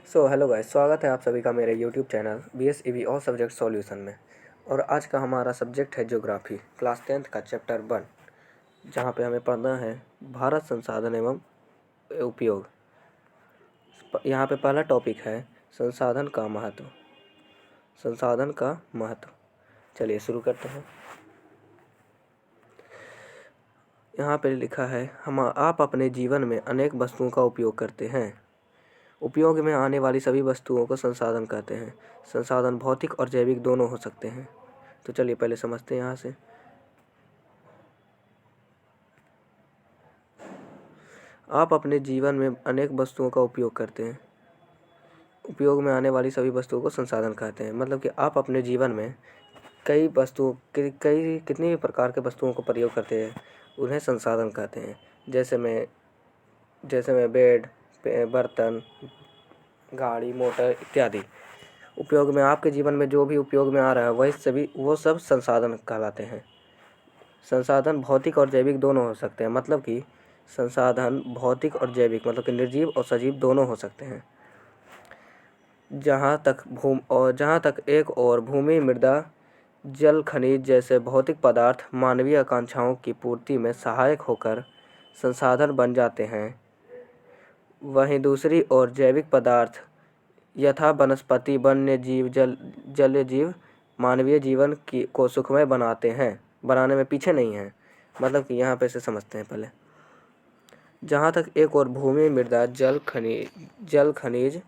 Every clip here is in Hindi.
हेलो गाइस, स्वागत है आप सभी का मेरे YouTube channel BS EV all subject solution में। और आज का हमारा सब्जेक्ट है ज्योग्राफी, क्लास 10th का चैप्टर 1, जहाँ पे हमें पढ़ना है भारत संसाधन एवं उपयोग। यहाँ पे पहला टॉपिक है संसाधन का महत्व। संसाधन का महत्व, चलिए शुरू करते हैं। यहाँ पे लिखा है आप अपने जीवन में अनेक वस्तुओं का उपयोग करते हैं। उपयोग में आने वाली सभी वस्तुओं को संसाधन कहते हैं। संसाधन भौतिक और जैविक दोनों हो सकते हैं। तो चलिए पहले समझते हैं यहाँ से। आप अपने जीवन में अनेक वस्तुओं का उपयोग करते हैं। उपयोग में आने वाली सभी वस्तुओं को संसाधन कहते हैं, मतलब कि आप अपने जीवन में कई कितनी भी प्रकार के वस्तुओं को प्रयोग करते हैं, उन्हें संसाधन कहते हैं। जैसे में बेड, बर्तन, गाड़ी, मोटर इत्यादि। उपयोग में आपके जीवन में जो भी उपयोग में आ रहा है वो सब संसाधन कहलाते हैं। संसाधन भौतिक और जैविक दोनों हो सकते हैं, मतलब कि संसाधन भौतिक और जैविक मतलब कि निर्जीव और सजीव दोनों हो सकते हैं। जहाँ तक एक और भूमि, मृदा, जल, खनिज जैसे भौतिक पदार्थ मानवीय आकांक्षाओं की पूर्ति में सहायक होकर संसाधन बन जाते हैं, वहीं दूसरी ओर जैविक पदार्थ यथा वनस्पति, वन्य जीव, जलीय जीव मानवीय जीवन को सुखमय बनाने में पीछे नहीं हैं। मतलब कि यहाँ पे से समझते हैं पहले। जहाँ तक एक और भूमि, मृदा, जल, खनिज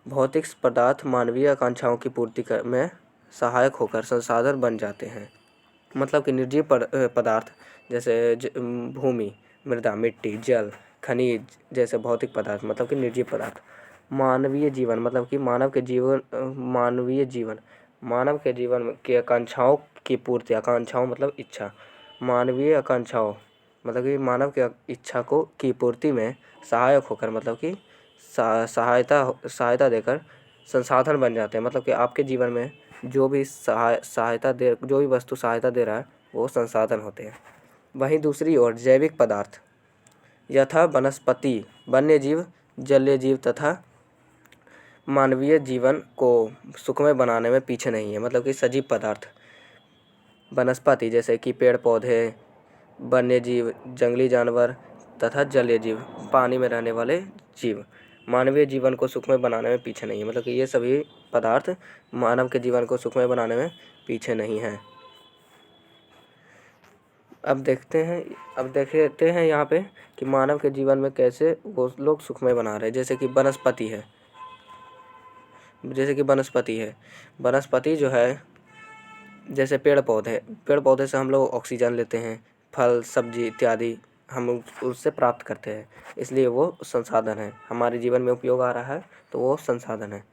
भौतिक पदार्थ मानवीय आकांक्षाओं की पूर्ति में सहायक होकर संसाधन बन जाते हैं। मतलब कि निर्जीव पदार्थ जैसे भूमि, मृदा, मिट्टी, जल, खनिज जैसे भौतिक पदार्थ मतलब कि निर्जीव पदार्थ। मानवीय जीवन मतलब कि मानव के जीवन की आकांक्षाओं की पूर्ति। आकांक्षाओं मतलब इच्छा। मानवीय आकांक्षाओं मतलब कि मानव के इच्छा की पूर्ति में सहायक होकर मतलब कि सहायता देकर संसाधन बन जाते हैं। मतलब कि आपके जीवन में जो भी वस्तु सहायता दे रहा है वो संसाधन होते हैं। वहीं दूसरी ओर जैविक पदार्थ यथा वनस्पति, वन्य जीव, जलीय जीव तथा मानवीय जीवन को सुखमय बनाने में पीछे नहीं है। मतलब कि सजीव पदार्थ वनस्पति जैसे कि पेड़ पौधे, वन्य जीव, जंगली जानवर तथा जलीय जीव पानी में रहने वाले जीव मानवीय जीवन को सुखमय बनाने में पीछे नहीं है। मतलब कि ये सभी पदार्थ मानव के जीवन को सुखमय बनाने में पीछे नहीं हैं। अब देखते हैं यहाँ पे कि मानव के जीवन में कैसे वो लोग सुखमय बना रहे हैं। जैसे कि वनस्पति है। वनस्पति जो है जैसे पेड़ पौधे से हम लोग ऑक्सीजन लेते हैं, फल सब्जी इत्यादि हम उससे प्राप्त करते हैं, इसलिए वो संसाधन है। हमारे जीवन में उपयोग आ रहा है तो वो संसाधन है।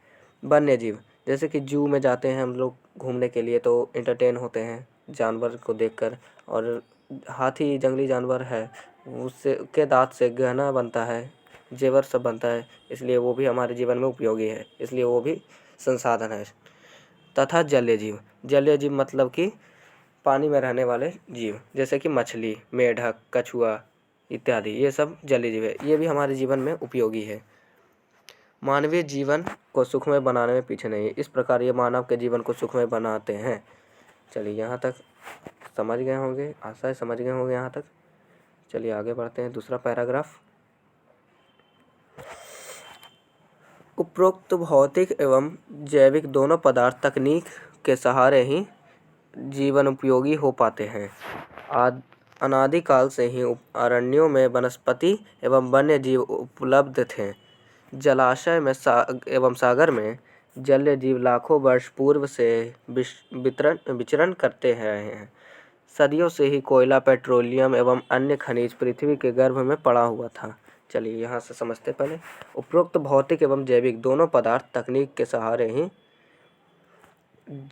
वन्य जीव जैसे कि जू में जाते हैं हम लोग घूमने के लिए तो एंटरटेन होते हैं जानवर को देखकर। और हाथी जंगली जानवर है, उससे के दांत से गहना बनता है, जेवर सब बनता है, इसलिए वो भी हमारे जीवन में उपयोगी है, इसलिए वो भी संसाधन है। तथा जलीय जीव मतलब कि पानी में रहने वाले जीव जैसे कि मछली, मेढक, कछुआ इत्यादि, ये सब जलीय जीव है, ये भी हमारे जीवन में उपयोगी है। मानवीय जीवन को सुखमय बनाने में पीछे नहीं है। इस प्रकार ये मानव के जीवन को सुखमय बनाते हैं। चलिए यहाँ तक समझ गए होंगे, आशा है समझ गए होंगे यहाँ तक। चलिए आगे बढ़ते हैं। दूसरा पैराग्राफ, उपरोक्त भौतिक एवं जैविक दोनों पदार्थ तकनीक के सहारे ही जीवन उपयोगी हो पाते हैं। अनादिकाल से ही अरण्यों में वनस्पति एवं वन्य जीव उपलब्ध थे। जलाशय में एवं सागर में जलीय जीव लाखों वर्ष पूर्व से विचरण करते हैं। सदियों से ही कोयला, पेट्रोलियम एवं अन्य खनिज पृथ्वी के गर्भ में पड़ा हुआ था। चलिए यहाँ से समझते पहले। उपरोक्त भौतिक एवं जैविक दोनों पदार्थ तकनीक के सहारे ही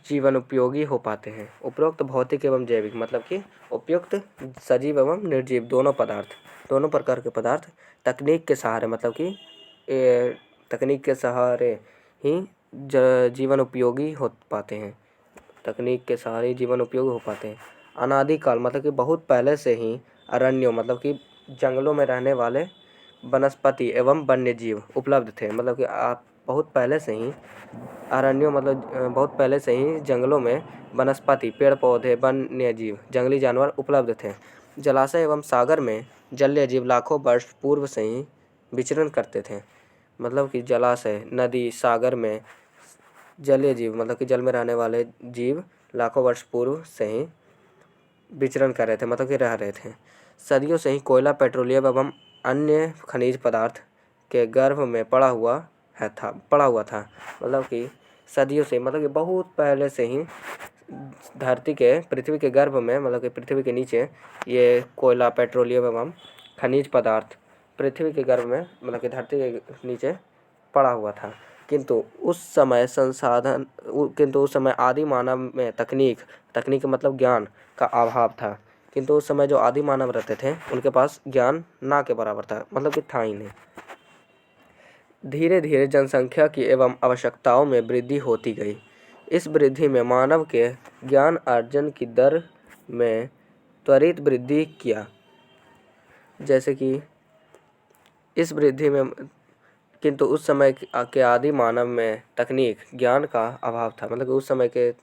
जीवन उपयोगी हो पाते हैं। उपरोक्त भौतिक एवं जैविक मतलब कि उपयुक्त सजीव एवं निर्जीव दोनों प्रकार के पदार्थ तकनीक के सहारे मतलब कि तकनीक के सहारे ही जीवन उपयोगी हो पाते हैं। तकनीक के सहारे जीवन उपयोगी हो पाते हैं। अनादिकाल मतलब कि बहुत पहले से ही अरण्यों मतलब कि जंगलों में रहने वाले वनस्पति एवं वन्य जीव उपलब्ध थे। मतलब कि आप बहुत पहले से ही अरण्यों बहुत पहले से ही जंगलों में वनस्पति, पेड़ पौधे, वन्य जीव, जंगली जानवर उपलब्ध थे। जलाशय एवं सागर में जलीय जीव लाखों वर्ष पूर्व से ही विचरण करते थे। मतलब कि जलाशय, नदी, सागर में जलीय जीव मतलब कि जल में रहने वाले जीव लाखों वर्ष पूर्व से ही विचरण कर रहे थे, मतलब कि रह रहे थे। सदियों से ही कोयला, पेट्रोलियम एवं अन्य खनिज पदार्थ के गर्भ में पड़ा हुआ था। मतलब कि सदियों से, मतलब कि बहुत पहले से ही पृथ्वी के गर्भ में, मतलब कि पृथ्वी के नीचे ये कोयला, पेट्रोलियम एवं खनिज पदार्थ पृथ्वी के गर्भ में, मतलब कि धरती के नीचे पड़ा हुआ था। किंतु उस समय आदि मानव में तकनीक मतलब ज्ञान का अभाव था। किंतु उस समय जो आदि मानव रहते थे उनके पास ज्ञान ना के बराबर था, मतलब कि था ही नहीं। धीरे धीरे जनसंख्या की एवं आवश्यकताओं में वृद्धि होती गई। इस वृद्धि में मानव के ज्ञान अर्जन की दर में त्वरित वृद्धि किया। जैसे कि इस वृद्धि में, किंतु उस समय के आदि मानव में तकनीक ज्ञान का अभाव था, मतलब कि उस समय के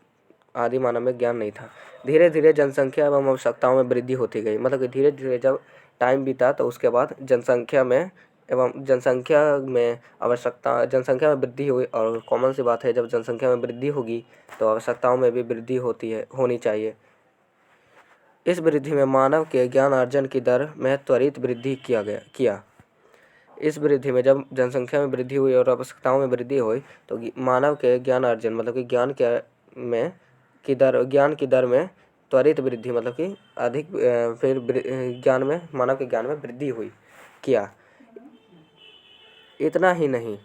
आदि मानव में ज्ञान नहीं था। धीरे धीरे जनसंख्या एवं आवश्यकताओं में वृद्धि होती गई, मतलब कि धीरे धीरे जब टाइम बीता तो उसके बाद जनसंख्या में वृद्धि हुई। और कॉमन सी बात है, जब जनसंख्या में वृद्धि होगी तो आवश्यकताओं में भी वृद्धि होनी चाहिए। इस वृद्धि में मानव के ज्ञान अर्जन की दर में त्वरित वृद्धि किया। इस वृद्धि में जब जनसंख्या में वृद्धि हुई और आवश्यकताओं में वृद्धि हुई तो मानव के ज्ञान अर्जन, मतलब कि ज्ञान की दर में त्वरित वृद्धि, मतलब कि अधिक फिर मानव के ज्ञान में वृद्धि किया। इतना ही नहीं,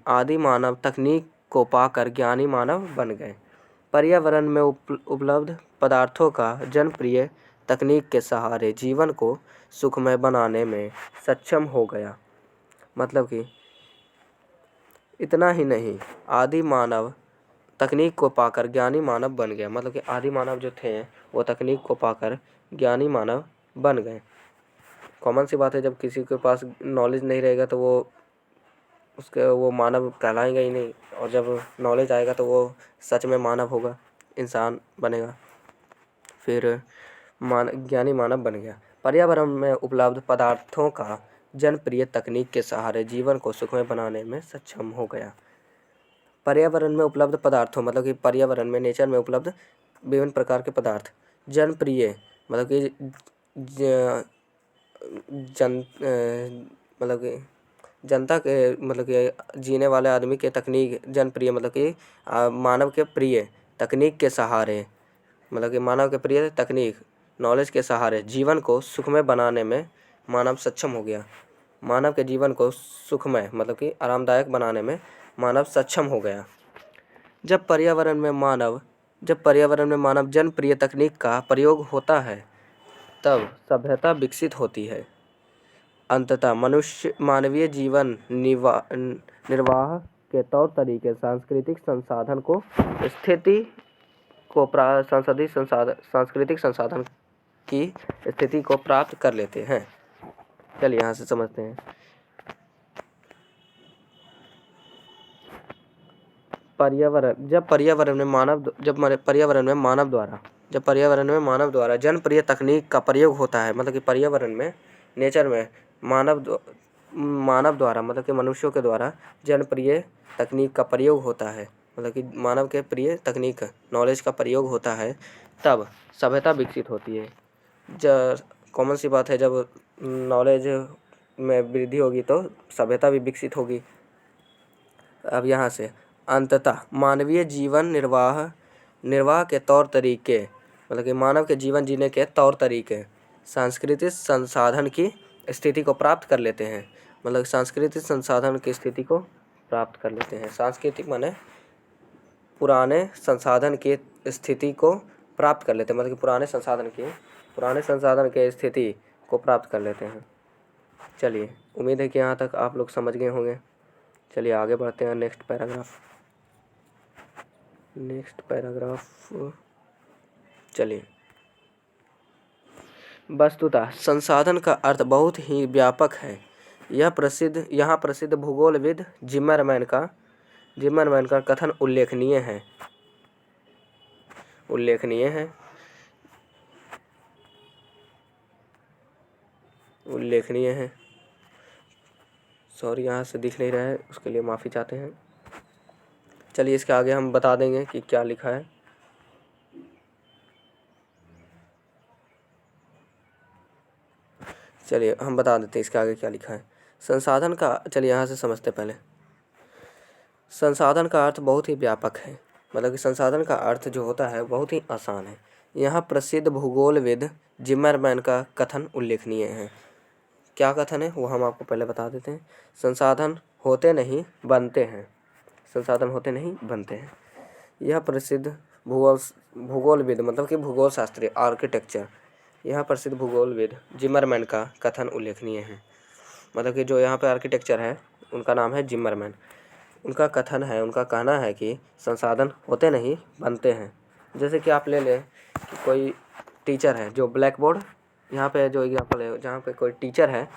आदि मानव तकनीक को पाकर ज्ञानी मानव बन गए। पर्यावरण में उपलब्ध पदार्थों का जनप्रिय तकनीक के सहारे जीवन को सुखमय बनाने में सक्षम हो गया। मतलब कि इतना ही नहीं, आदि मानव तकनीक को पाकर ज्ञानी मानव बन गया। मतलब कि आदि मानव जो थे वो तकनीक को पाकर ज्ञानी मानव बन गए। कॉमन सी बात है, जब किसी के पास नॉलेज नहीं रहेगा तो वो मानव कहलाएगा ही नहीं, और जब नॉलेज आएगा तो वो सच में मानव होगा, इंसान बनेगा, फिर ज्ञानी मानव बन गया। पर्यावरण में उपलब्ध पदार्थों का जनप्रिय तकनीक के सहारे जीवन को सुखमय बनाने में सक्षम हो गया। पर्यावरण में उपलब्ध पदार्थों, मतलब कि पर्यावरण में, नेचर में उपलब्ध विभिन्न प्रकार के पदार्थ जनप्रिय, मतलब कि जनता के, मतलब कि जीने वाले आदमी के तकनीक जनप्रिय, मतलब कि मानव के प्रिय तकनीक के सहारे, मतलब कि मानव के प्रिय तकनीक नॉलेज के सहारे जीवन को सुखमय बनाने में मानव सक्षम हो गया। मानव के जीवन को सुखमय, मतलब कि आरामदायक बनाने में मानव सक्षम हो गया। जब पर्यावरण में मानव जनप्रिय तकनीक का प्रयोग होता है तब सभ्यता विकसित होती है। अंततः मानवीय जीवन निर्वाह के तौर तरीके सांस्कृतिक संसाधन की स्थिति को प्राप्त कर लेते हैं। चलिए यहाँ से समझते हैं। जब पर्यावरण में मानव द्वारा जनप्रिय तकनीक का प्रयोग होता है, मतलब कि पर्यावरण में, नेचर में मानव द्वारा, मतलब कि मनुष्यों के द्वारा जनप्रिय तकनीक का प्रयोग होता है, मतलब कि मानव के प्रिय तकनीक नॉलेज का प्रयोग होता है, तब सभ्यता विकसित होती है। कॉमन सी बात है, जब नॉलेज में वृद्धि होगी तो सभ्यता भी विकसित होगी। अब यहाँ से अंततः मानवीय जीवन निर्वाह के तौर तरीके, मतलब कि मानव के जीवन जीने के तौर तरीके सांस्कृतिक संसाधन की स्थिति को प्राप्त कर लेते हैं। मतलब सांस्कृतिक संसाधन की स्थिति को प्राप्त कर लेते हैं। सांस्कृतिक माने पुराने संसाधन की स्थिति को प्राप्त कर लेते हैं, मतलब कि पुराने संसाधन के स्थिति को प्राप्त कर लेते हैं। चलिए, उम्मीद है कि यहाँ तक आप लोग समझ गए होंगे। चलिए आगे बढ़ते हैं। नेक्स्ट पैराग्राफ चलिए। वस्तुतः संसाधन का अर्थ बहुत ही व्यापक है। यहाँ प्रसिद्ध भूगोलविद जिमरमैन का कथन उल्लेखनीय है। सॉरी, यहाँ से दिख नहीं रहा है, उसके लिए माफ़ी चाहते हैं। चलिए इसके आगे हम बता देंगे कि क्या लिखा है। चलिए हम बता देते हैं इसके आगे क्या लिखा है। संसाधन का, चलिए यहाँ से समझते पहले। संसाधन का अर्थ बहुत ही व्यापक है, मतलब कि संसाधन का अर्थ जो होता है बहुत ही आसान है। यहाँ प्रसिद्ध भूगोलविद जिमरमैन का कथन उल्लेखनीय है। क्या कथन है वो हम आपको पहले बता देते हैं। संसाधन होते नहीं बनते हैं। यह प्रसिद्ध भूगोलविद मतलब कि भूगोल शास्त्री, आर्किटेक्चर, यह प्रसिद्ध भूगोलविद जिमरमैन का कथन उल्लेखनीय है। मतलब कि जो यहाँ पे आर्किटेक्चर है उनका नाम है जिमरमैन। उनका कथन है, उनका कहना है कि संसाधन होते नहीं बनते हैं। जैसे कि आप ले लें कि कोई टीचर है जो ब्लैक बोर्ड, यहाँ पे जो एग्जाम्पल है जहाँ पे कोई टीचर है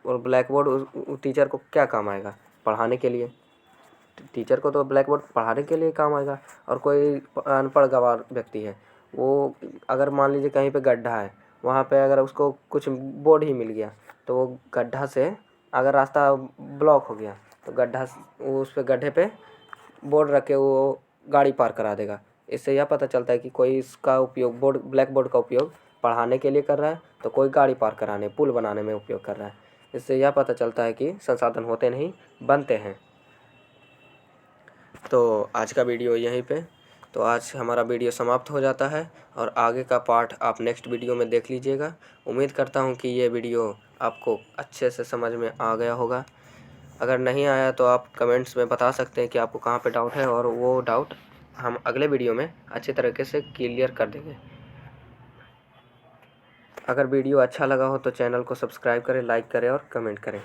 और ब्लैक बोर्ड, उस टीचर को क्या काम आएगा? पढ़ाने के लिए। टीचर को तो ब्लैक बोर्ड पढ़ाने के लिए काम आएगा। और कोई अनपढ़ गंवार व्यक्ति है, वो अगर मान लीजिए कहीं पे गड्ढा है, वहाँ पे अगर उसको कुछ बोर्ड ही मिल गया तो वो गड्ढा से अगर रास्ता ब्लॉक हो गया तो उस पे गड्ढे पे बोर्ड रख के वो गाड़ी पार करा देगा। इससे यह पता चलता है कि कोई इसका उपयोग ब्लैक बोर्ड का उपयोग पढ़ाने के लिए कर रहा है तो कोई गाड़ी पार कराने, पुल बनाने में उपयोग कर रहा है। इससे यह पता चलता है कि संसाधन होते नहीं बनते हैं। तो आज का वीडियो यहीं पे, तो आज हमारा वीडियो समाप्त हो जाता है और आगे का पार्ट आप नेक्स्ट वीडियो में देख लीजिएगा। उम्मीद करता हूँ कि ये वीडियो आपको अच्छे से समझ में आ गया होगा। अगर नहीं आया तो आप कमेंट्स में बता सकते हैं कि आपको कहाँ पे डाउट है, और वो डाउट हम अगले वीडियो में अच्छे तरीके से क्लियर कर देंगे। अगर वीडियो अच्छा लगा हो तो चैनल को सब्सक्राइब करें, लाइक करें और कमेंट करें।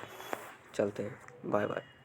चलते हैं, बाय बाय।